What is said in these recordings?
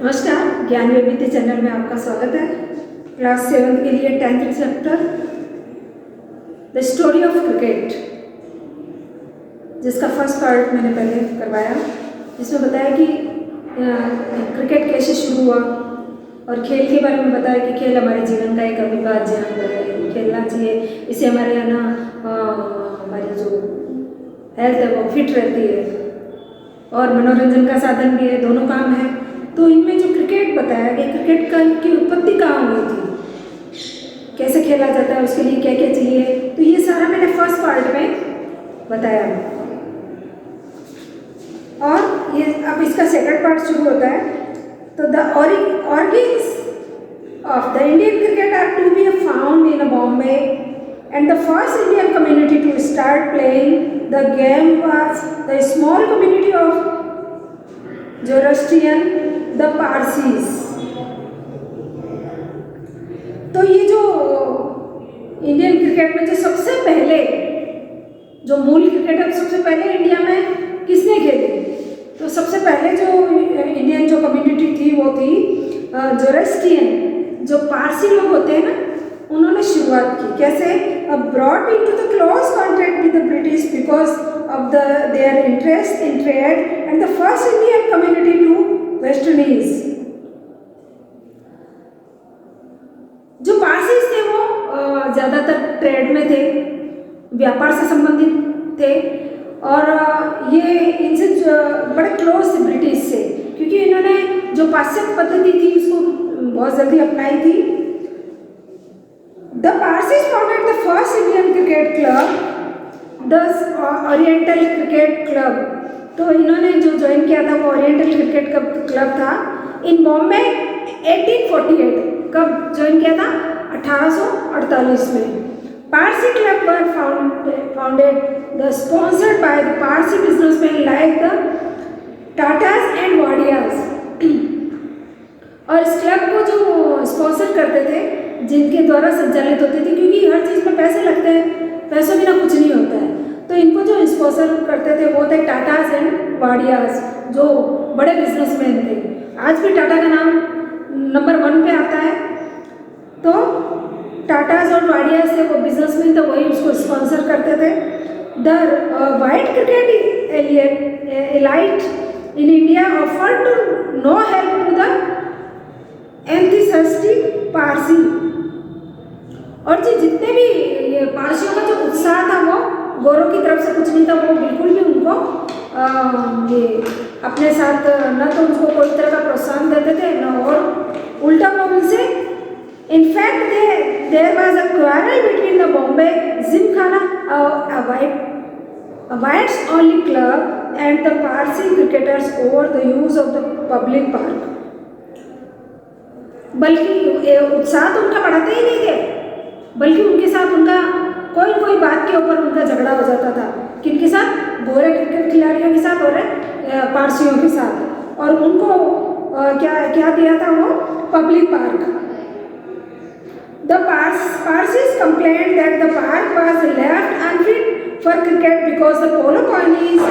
नमस्कार, ज्ञान वैविध्य चैनल में आपका स्वागत है। क्लास 7 के लिए 10th chapter the story of cricket, जिसका फर्स्ट पार्ट मैंने पहले करवाया, जिसमें बताया कि क्रिकेट कैसे शुरू हुआ और खेल के बारे में बताया कि खेल हमारे जीवन का एक अविभाज्य अंग है, खेलना चाहिए, इससे हमारे है ना हमारी जो हेल्थ है वो फिट रहती है और मनोरंजन का साधन भी है, दोनों काम है। तो इनमें जो क्रिकेट बताया कि क्रिकेट की उत्पत्ति कहाँ हुई थी, कैसे खेला जाता है, उसके लिए क्या क्या चाहिए, तो ये सारा मैंने फर्स्ट पार्ट में बताया। और ये अब इसका सेकंड पार्ट शुरू होता है। तो the origins of the Indian cricket are to be found in Bombay, and the first Indian community to start playing the game was the small community of Zoroastrian, the Parsis। तो ये जो Indian cricket में जो सबसे पहले जो मूल cricket है, सबसे पहले इंडिया में किसने खेली? तो सबसे पहले जो इंडियन जो कम्युनिटी थी वो थी जोरोस्ट्रियन, जो पारसी लोग होते हैं ना, उन्होंने शुरुआत की। कैसे? Brought into the close contact with the British because of their interest in trade and the first Indian community to West Indies. जो पारसीज थे वो ज़्यादातर ट्रेड में थे, व्यापार से संबंधित थे और ये इनसे बड़े क्लोज थे ब्रिटिश से, क्योंकि इन्होंने जो पाश्चात्य पद्धति थी उसको बहुत जल्दी अपनाई थी। The Parsis founded the first Indian cricket club, the oriental cricket club. तो इन्होंने जो ज्वाइन किया था वो ओरिएंटल क्रिकेट क्लब था इन बॉम्बे 1848। कब ज्वाइन किया था? 1848 में। Parsi club were founded, sponsored by the Parsi businessmen like the Tatas and Wadias। और इस क्लब को जो स्पॉन्सर करते थे, जिनके द्वारा संचालित होती थी, क्योंकि हर चीज़ में पैसे लगते हैं, पैसों बिना कुछ नहीं होता है, तो इनको जो स्पॉन्सर करते थे वो थे टाटास एंड वाडियास, जो बड़े बिजनेसमैन थे। आज भी टाटा का नाम नंबर 1 पे आता है। तो टाटास और वाडियास थे, वो बिजनेसमैन थे, वही उसको स्पॉन्सर करते थे। The white cricket elite in India offer to no help to the enthusiastic Parsi. और जी जितने भी ये पारसियों का जो उत्साह था वो गोरों की तरफ से कुछ नहीं था, वो बिल्कुल भी उनको ये अपने साथ न तो उनको कोई तरह का प्रोत्साहन देते थे, न और उल्टा वो उनसे In fact, there was a quarrel between the Bombay Gymkhana, a whites only club, and the Parsi cricketers over the use of the public park। बल्कि उत्साह तो उनका बढ़ाते ही नहीं थे, बल्कि उनके साथ उनका कोई बात के ऊपर उनका झगड़ा हो जाता था। किनके साथ? गोरे क्रिकेट खिलाड़ियों के साथ और पारसियों के साथ। और उनको क्या दिया था वो? Public park. The Parsis complained that the park was left unfit for cricket because the polo ponies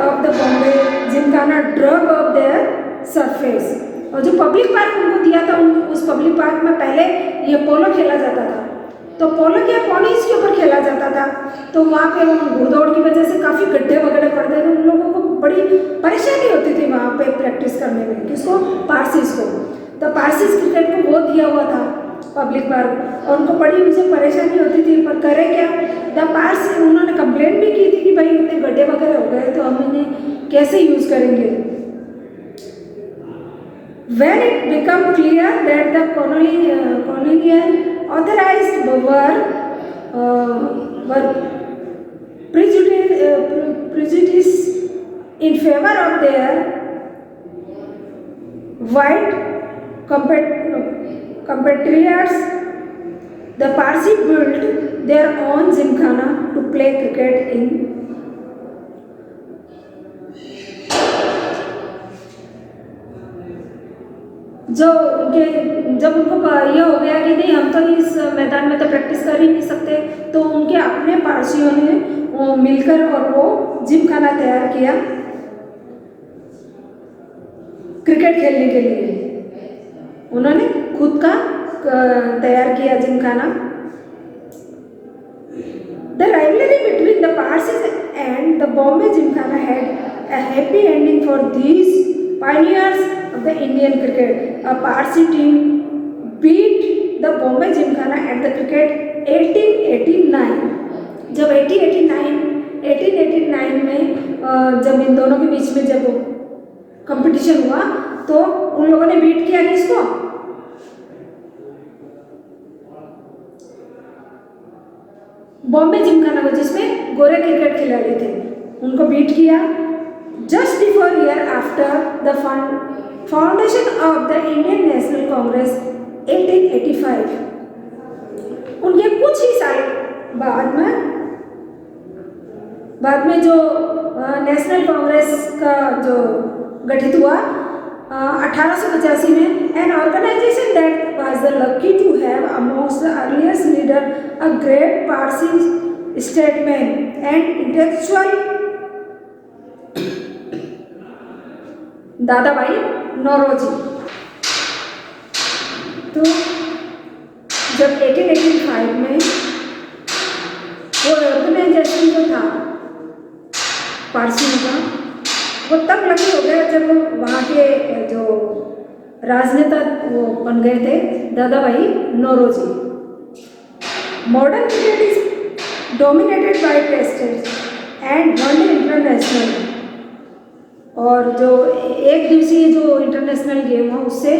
of the Bombay Gymkhana drug up their surface। और जो पब्लिक पार्क उनको दिया था, उस पब्लिक पार्क में पहले ये पोलो खेला जाता था। तो पोलो क्या पॉनीज के ऊपर खेला जाता था, तो वहाँ पे घुड़दौड़ की वजह से काफ़ी गड्ढे वगैरह पड़ते थे, उन लोगों को बड़ी परेशानी होती थी वहाँ पे प्रैक्टिस करने में। किसको? पारसीज को। तो पारसीज क्रिकेट को वो दिया हुआ था पब्लिक पार्क, और उनको बड़ी उनसे परेशानी होती थी, पर करें क्या? द पारसी उन्होंने कंप्लेंट भी की थी कि भाई इतने गड्ढे वगैरह हो गए तो हम इन्हें कैसे यूज़ करेंगे। When it became clear that the colonial authorized were prejudice in favor of their white compatriots, the Parsi built their own Gymkhana to play cricket in। जब उनको यह हो गया कि नहीं, हम तो इस मैदान में तो प्रैक्टिस कर ही नहीं सकते, तो उनके अपने पारसियों ने मिलकर और वो जिमखाना तैयार किया क्रिकेट खेलने के लिए। उन्होंने खुद का तैयार किया Gymkhana. The rivalry between the Parsis and the Bombay Gymkhana had a happy ending for these pioneers of the Indian cricket. A Parsi team beat the Bombay Gymkhana at the cricket 1889. जब 1889 में जब इन दोनों के बीच में जब कंपटीशन हुआ तो उन लोगों ने बीट किया किसको? बॉम्बे जिमखाना को, जिसमें गोरे क्रिकेट खिलाड़ी थे, उनको बीट किया। Just before year after the foundation of the Indian National Congress 1885, उनके कुछ ही साल बाद में जो नेशनल कांग्रेस का जो गठित हुआ 1885 में, an organization that was lucky to have amongst the earliest leader a great Parsi statesman and intellectual दादा भाई नौरोजी। तो जब 1885 में वो ऑर्गेनाइजेशन जो था पारसियों का, वो तब लगे हो गया जब वहाँ के जो राजनेता वो बन गए थे Dadabhai Naoroji. Modern cricket is dominated by test and one day international, और जो एक दिवसीय जो इंटरनेशनल गेम है उससे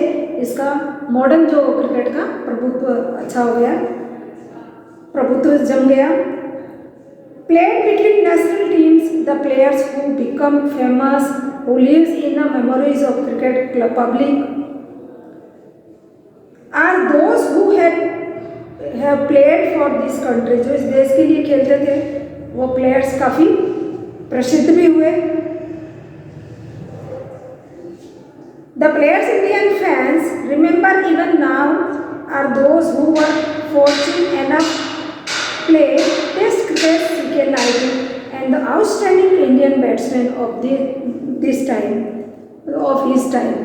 इसका मॉडर्न जो क्रिकेट का प्रभुत्व अच्छा हो गया, प्रभुत्व जम गया। Played between national teams, the players who become famous, who lives in the memories of cricket club public are those who have played for this country. जो इस देश के लिए खेलते थे वो प्लेयर्स काफ़ी प्रसिद्ध भी हुए। The players Indian fans remember even now are those who were fortunate enough play Test cricket, C.K. Naidu and the outstanding Indian batsman of his time.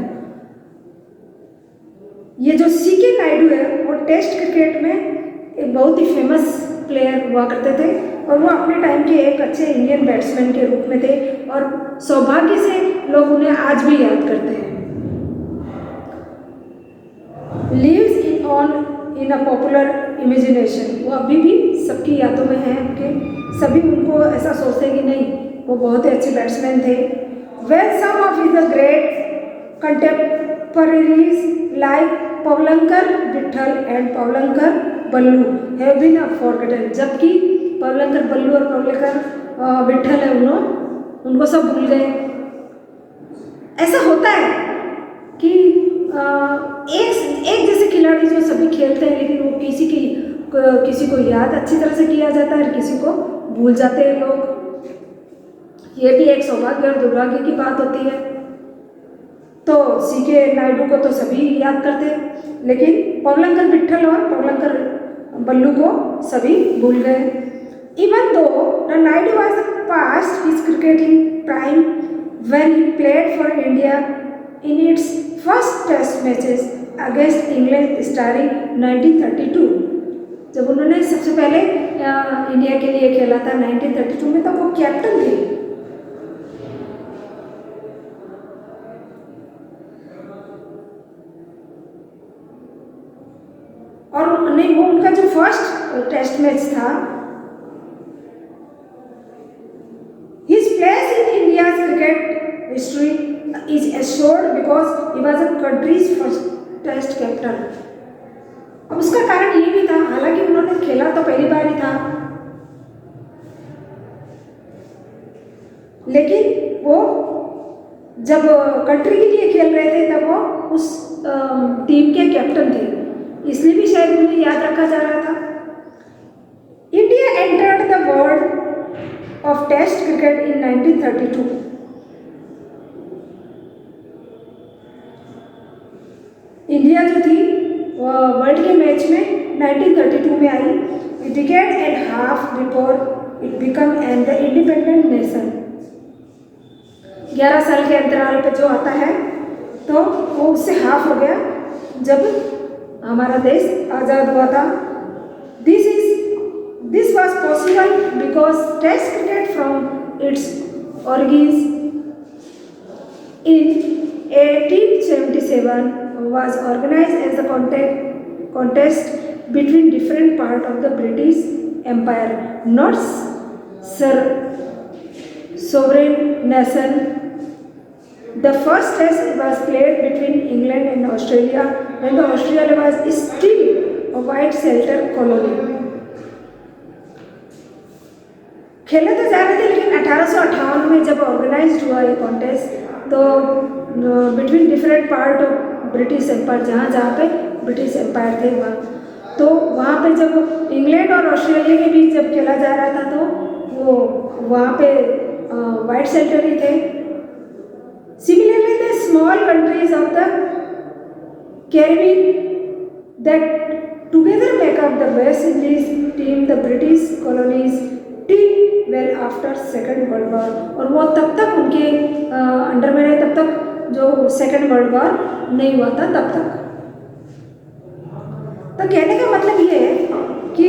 ये जो C.K. नायडू है वो टेस्ट क्रिकेट में एक बहुत ही फेमस प्लेयर हुआ करते थे और वो अपने टाइम के एक अच्छे इंडियन बैट्समैन के रूप में थे और सौभाग्य से लोग उन्हें आज भी याद करते हैं। Lives in a popular imagination, वो अभी भी सबकी यादों में है उनके, सभी उनको ऐसा सोचते हैं कि नहीं वो बहुत ही अच्छे बैट्समैन थे। Well some of his great contemporaries like Palwankar Vithal and Palwankar Baloo have been forgotten, जबकि पवलंकर बल्लू और पवलंकर विट्ठल है उनको सब भूल गए। ऐसा होता है कि एक जैसे खिलाड़ी जो सभी खेलते हैं लेकिन वो किसी को याद अच्छी तरह से किया जाता है और किसी को भूल जाते हैं लोग। ये भी एक सौभाग्य और दुर्भाग्य की बात होती है। तो C.K. नायडू को तो सभी याद करते हैं लेकिन पवलंकर विट्ठल और पवलंकर बल्लू को सभी भूल गए। Even though the Naidu was past his cricketing prime when he played for India in its first test matches against England starting 1932, जब उन्होंने सबसे पहले इंडिया के लिए खेला था 1932 में, तब वो कैप्टन थे। और नहीं, वो उनका जो फर्स्ट टेस्ट मैच था, his place in India's cricket history is assured because he was a country's first test captain। अब उसका कारण ये भी था, हालांकि उन्होंने खेला तो पहली बार ही था, लेकिन वो जब कंट्री के लिए खेल रहे थे तब वो उस टीम के कैप्टन थे, इसलिए भी शायद उन्हें याद रखा जा रहा था। India entered the world of test cricket in 1932। India जो थी वर्ल्ड के मैच में 1932 में आई, decade and half before it become an the independent nation. 11 साल के अंतराल पे जो आता है तो वो उससे हाफ हो गया जब हमारा देश आज़ाद हुआ था। This was possible because test cricket from its origins in 1877 was organized as a contest between different parts of the British Empire, not sovereign nation. The first test was played between England and Australia when the Australia was still a white settler colony. खेले तो जा रहे थे, लेकिन 1858 में जब organised हुआ ये कॉन्टेस्ट, तो between different part of British empire, जहाँ पे ब्रिटिश एम्पायर थे वहाँ, तो वहाँ पे जब इंग्लैंड और ऑस्ट्रेलिया के बीच जब खेला जा रहा था, तो वो वहाँ पे वाइट सेटलर ही थे। Similarly the small countries of the Caribbean that together make up the West Indies team, the British colonies team well after second world war, और वो तब तक उनके अंडर में रहे, तब तक जो सेकेंड वर्ल्ड वॉर नहीं हुआ था तब तक। तो कहने का मतलब ये है कि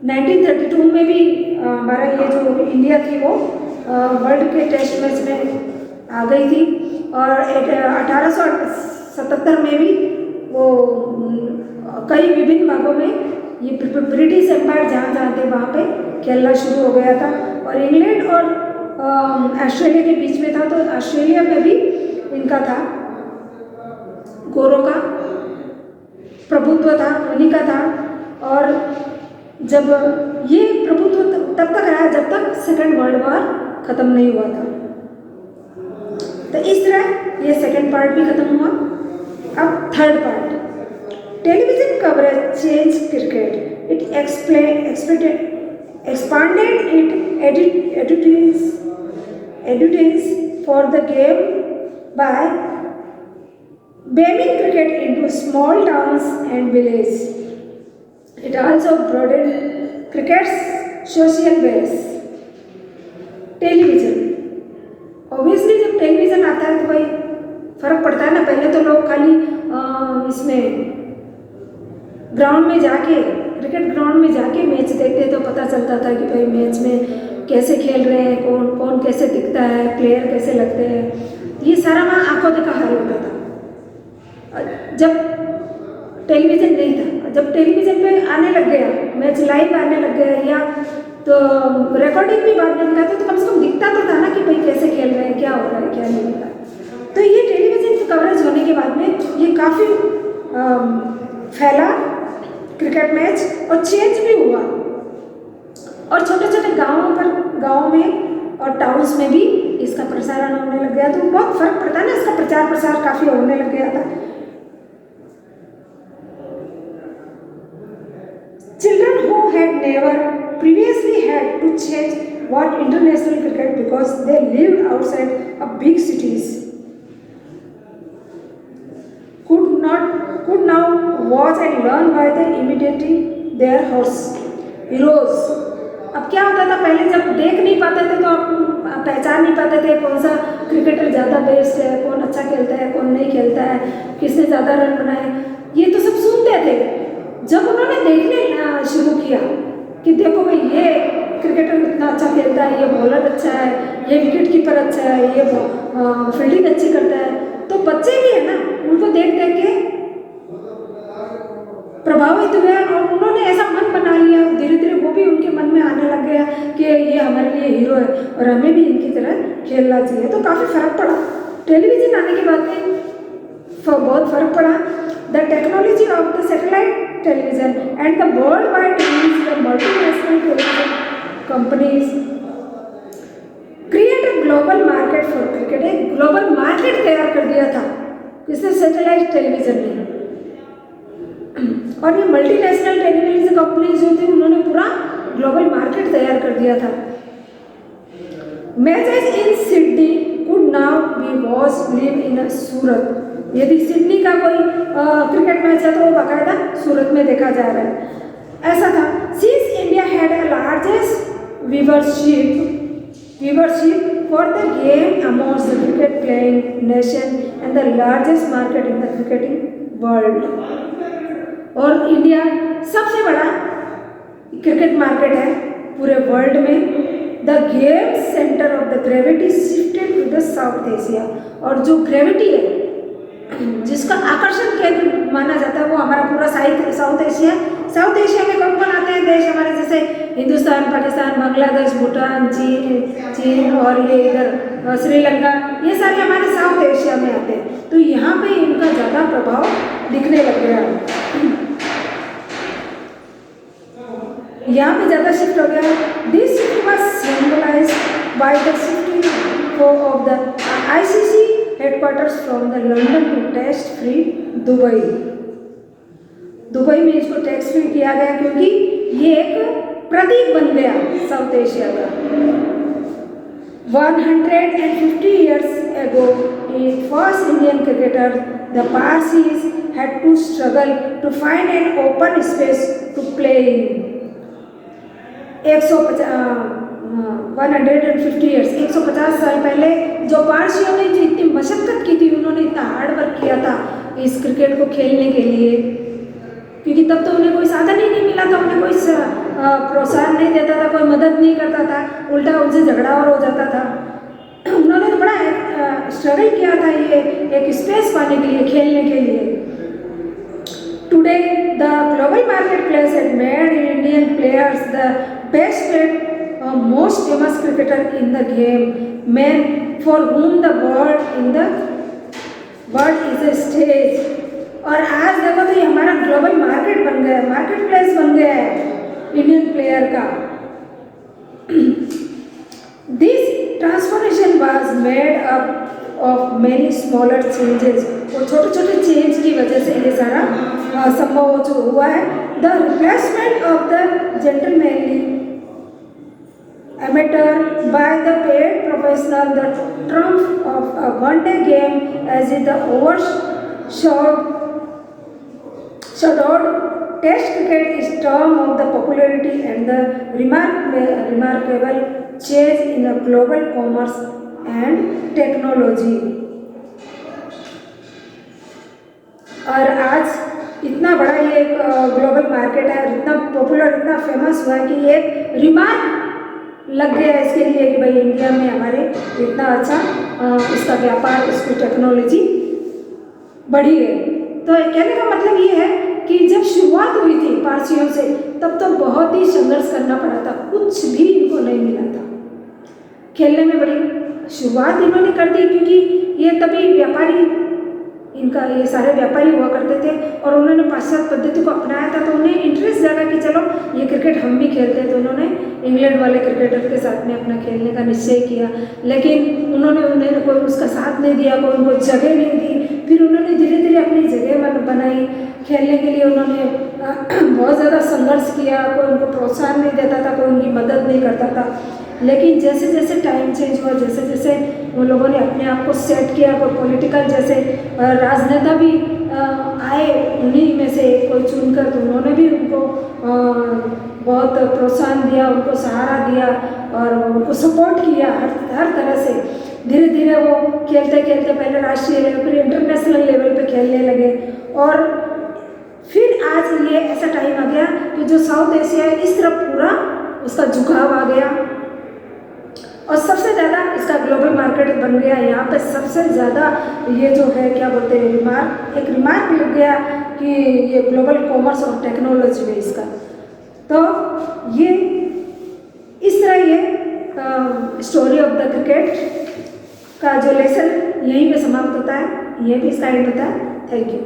1932 में भी हमारा ये जो इंडिया थी वो वर्ल्ड के टेस्ट मैच में आ गई थी, और 1877 में भी वो कई विभिन्न भागों में ये ब्रिटिश एम्पायर जहाँ जहाँ थे वहाँ पे खेलना शुरू हो गया था, और इंग्लैंड और ऑस्ट्रेलिया के बीच में था, तो ऑस्ट्रेलिया में भी इनका था, गोरों का प्रभुत्व था, उन्हीं का था। और जब ये प्रभुत्व तब तक रहा जब तक सेकेंड वर्ल्ड वॉर ख़त्म नहीं हुआ था। तो इस तरह ये सेकेंड पार्ट भी ख़त्म हुआ। अब third part, television coverage change cricket, it expanded its advertise for the game by beaming cricket into small towns and villages. It also broadened cricket's social base. Television, obviously जब television आता है तो भाई फ़र्क पड़ता है ना। पहले तो लोग खाली इसमें ग्राउंड में जाके, क्रिकेट ग्राउंड में जाके मैच देखते तो पता चलता था कि भाई मैच में कैसे खेल रहे हैं, कौन कौन कैसे दिखता है, प्लेयर कैसे लगते हैं, ये सारा वहाँ आंखों देखा हाल होता था जब टेलीविज़न नहीं था। जब टेलीविज़न पे आने लग गया, मैच लाइव आने लग गया, या तो रिकॉर्डिंग भी बाद में दिखाते तो कम से कम दिखता तो था ना कि भाई कैसे खेल रहे हैं, क्या हो रहा है, क्या नहीं हो रहा है। तो ये टेलीविज़न की कवरेज होने के बाद में ये काफ़ी फैला क्रिकेट मैच, और चेंज भी हुआ, और छोटे छोटे गाँव में और टाउन्स में भी इसका प्रसारण होने लग गया। तो बहुत फर्क पड़ता है ना, इसका प्रचार प्रसार काफ़ी होने लग गया था। Children who had never previously had to change watch international cricket because they lived outside of big cities could now watch and learn by the imitating their heroes. अब क्या होता था, पहले जब देख नहीं पाते थे तो आप पहचान नहीं पाते थे कौन सा क्रिकेटर ज़्यादा बेस्ट है, कौन अच्छा खेलता है, कौन नहीं खेलता है, किसने ज़्यादा रन बनाए, ये तो सब सुनते थे। जब उन्होंने देखने शुरू किया कि देखो भाई ये क्रिकेटर इतना अच्छा खेलता है, ये बॉलर अच्छा है, ये विकेट कीपर अच्छा है, ये फील्डिंग अच्छी करता है, तो बच्चे भी है ना उनको देख देख के प्रभावित हुए, और उन्होंने ऐसा मन बना लिया, धीरे धीरे वो भी उनके मन में आने लग गया कि ये हमारे लिए हीरो है और हमें भी इनकी तरह खेलना चाहिए। तो काफ़ी फर्क पड़ा टेलीविज़न आने के बाद में, बहुत फर्क पड़ा। The technology of the satellite television and the worldwide release the multinational television companies create a global market for cricket। एक ग्लोबल मार्केट तैयार कर दिया था किसने, सैटेलाइट टेलीविज़न ने। और ये मल्टीनेशनल टेलीविज़न कंपनीज जो थी उन्होंने पूरा ग्लोबल मार्केट तैयार कर दिया था। Matches in Sydney could now be watched live in सूरत। यदि सिडनी का कोई क्रिकेट मैच है तो वो बाकायदा सूरत में देखा जा रहा है। ऐसा था। Since India had a largest viewership viewership for the game amongst the cricket playing nation and the largest market in the cricketing world. और इंडिया सबसे बड़ा क्रिकेट मार्केट है पूरे वर्ल्ड में. The game centre of the gravity shifted to the South Asia. और जो gravity है, जिसका आकर्षण केंद्र माना जाता है, वो हमारा पूरा साउथ एशिया. साउथ एशिया में कौन कौन आते हैं देश हमारे, जैसे हिंदुस्तान, पाकिस्तान, बांग्लादेश, भूटान, चीन और ये इधर श्रीलंका, ये सारे हमारे साउथ एशिया में आते हैं. तो यहाँ पे इनका ज़्यादा प्रभाव दिखने लग गया है, यहाँ पे ज़्यादा शिफ्ट हो गया. This shift was symbolised by the shifting of the ICC headquarters from the London to टेस्ट फ्री दुबई. दुबई में इसको टैक्स फ्री किया गया क्योंकि ये एक प्रतीक बन गया साउथ एशिया का. 150 years ago, a first Indian cricketer, the Parsis, had to struggle to find an open space to play in. 150 साल पहले जो पारसियों ने जो इतनी मशक्कत की थी, उन्होंने इतना हार्ड वर्क किया था इस क्रिकेट को खेलने के लिए, क्योंकि तब तो उन्हें कोई साधन ही नहीं मिला था, उन्हें कोई प्रोत्साहन नहीं देता था, कोई मदद नहीं करता था, उल्टा उनसे झगड़ा और हो जाता था. उन्होंने तो बड़ा स्ट्रगल किया था ये एक स्पेस पाने के लिए, खेलने के लिए. Today the global market place had made Indian players the best at most famous cricketer in the game, man for whom the world is a stage. और आज देखो तो ये हमारा ग्लोबल मार्केट बन गया, मार्केट प्लेस बन गया है इंडियन प्लेयर का. This transformation was made up of many smaller changes. और छोटे छोटे चेंज की वजह से ये सारा संभव हो जो हुआ है. The replacement of the gentlemanly amateur by the paid professional, the triumph of a one-day game as is the overshadowed test cricket is term of the popularity and the remarkable change in the global commerce and technology. और आज इतना बड़ा ये global market है, इतना popular, इतना famous हुआ है कि ये रिमार्क लग गया इसके लिए कि भाई इंडिया में हमारे इतना अच्छा इसका व्यापार, इसकी टेक्नोलॉजी बढ़ी है. तो कहने का मतलब ये है कि जब शुरुआत हुई थी पारसियों से, तब तो बहुत ही संघर्ष करना पड़ा था, कुछ भी इनको नहीं मिला था. खेलने में बड़ी शुरुआत इन्होंने कर दी क्योंकि ये तभी व्यापारी, इनका ये सारे व्यापारी हुआ करते थे और उन्होंने पाश्चात्य पद्धति को अपनाया था. तो उन्हें इंटरेस्ट जागा कि चलो ये क्रिकेट हम भी खेलते हैं. तो उन्होंने इंग्लैंड वाले क्रिकेटर के साथ में अपना खेलने का निश्चय किया, लेकिन उन्हें कोई उसका साथ नहीं दिया, कोई उनको जगह नहीं दी. फिर उन्होंने धीरे धीरे अपनी जगह बनाई खेलने के लिए. उन्होंने बहुत ज़्यादा संघर्ष किया, कोई उनको प्रोत्साहन नहीं देता था, कोई उनकी मदद नहीं करता था. लेकिन जैसे जैसे टाइम चेंज हुआ, जैसे जैसे उन लोगों ने अपने आप को सेट किया, कोई पॉलिटिकल जैसे राजनेता भी आए, उन्हीं में से कोई चुनकर, तो उन्होंने भी उनको बहुत प्रोत्साहन दिया, उनको सहारा दिया और उनको सपोर्ट किया हर तरह से. धीरे धीरे वो खेलते खेलते पहले राष्ट्रीय लेवल, फिर इंटरनेशनल लेवल पे खेलने लगे. और फिर आज ये ऐसा टाइम आ गया कि जो साउथ एशिया है इस तरफ पूरा उसका झुकाव आ गया और सबसे ज़्यादा इसका ग्लोबल मार्केट बन गया. यहाँ पे सबसे ज़्यादा ये जो है क्या बोलते हैं, रिमार्क लग गया कि ये ग्लोबल कॉमर्स और टेक्नोलॉजी में इसका. तो ये इस तरह ये स्टोरी ऑफ द क्रिकेट का जो लेसन यहीं पे समाप्त होता है, ये भी इसका एंड होता है. Thank you.